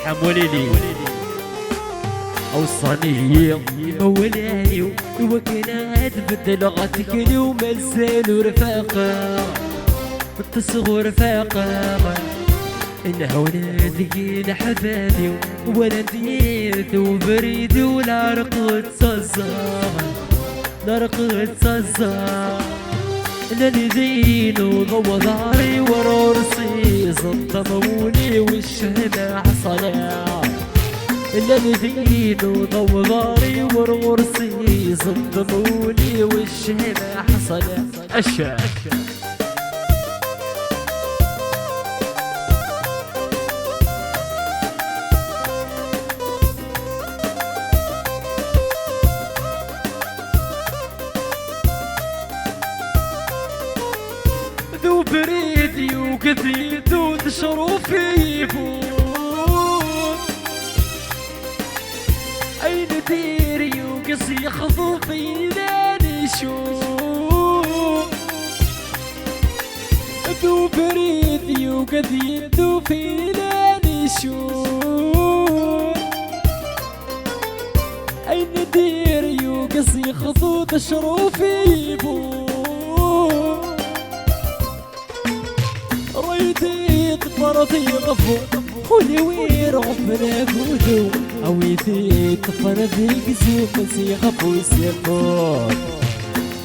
حموليلي أوصاني مولاي وكنات بدل غتكلي ومازالوا رفاقة التصغر رفاقة إنه ولادي حبابي ولا ندير وبريد ولا رقد صزار لا رقد صزار أنا اللي وضوى ظهري ورا راسي صدموني والشهمة حصلها أنا اللي وضوى ظهري ورا راسي صدموني والشهمة حصلها أشا ذو بريدي وقذيت وتشرو في فوق أين ديري وقص يخضو فينا نشوف ذو بريدي وقذيت فينا نشوف أين ديري وقص يخضو تشرو في فوق ريتي طفرتي غفو خولي وين غفنا كودو اويتي طفرتي قزو مسي غفو يسيفون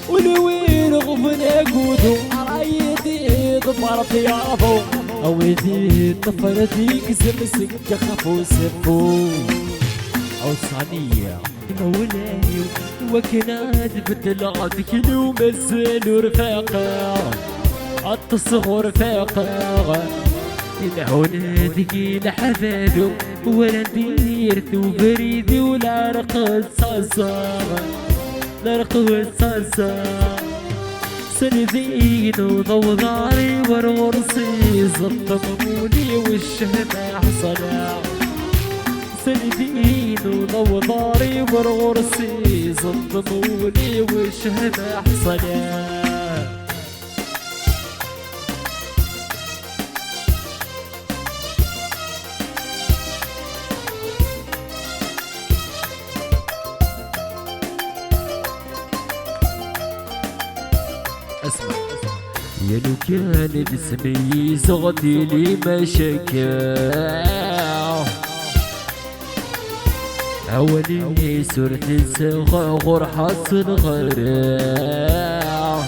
ولوين غفنا كودو ريتي طفرتي غفو اويتي طفرتي قزو مسي غفو يسيفون اوصانية مولاي وكناد بدل عدكن ومازالوا رفاقة التصغر فاقا إنه نادي لحبابه ولا ندير بريدي ولا رقص صلصة لا رقص صلصة سندين وضو ضاري ورورسي زطموني والشهمة حصلا سندين وضو ضاري ورورسي زطموني والشهمة حصلا اسمع يا لو كان اسمي زغدي لي مشاكل أولي صرت الصغار حصل غرام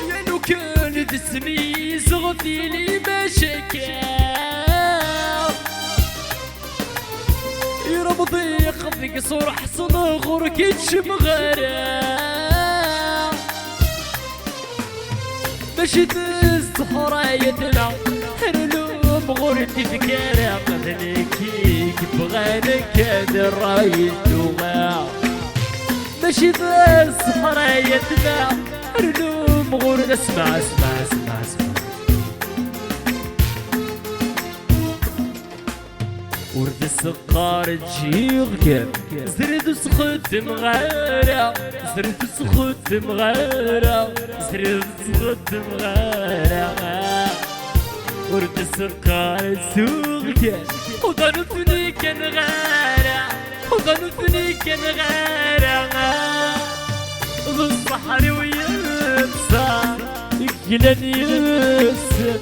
يا لو كان اسمي زغدي لي مشاكل يا رمضي يقضيك صور حصل غرك تشم غرام ماشي تستحرايتنا هنلوم غورتي فكرة قتلكيك بغانك هذا الرايد دوغا ماشي تستحرايتنا هنلوم غورتي اسمع اسمع اسمع اسمع ورد السقار تجي غكام زرد وسخت مغارة زرد وسخت مغارة زرد وسخت مغارة ورد السقار تسوغكام وضنفني كان غارة وضنفني كان غارة ذو الصحر ويبصر يكلن يبصر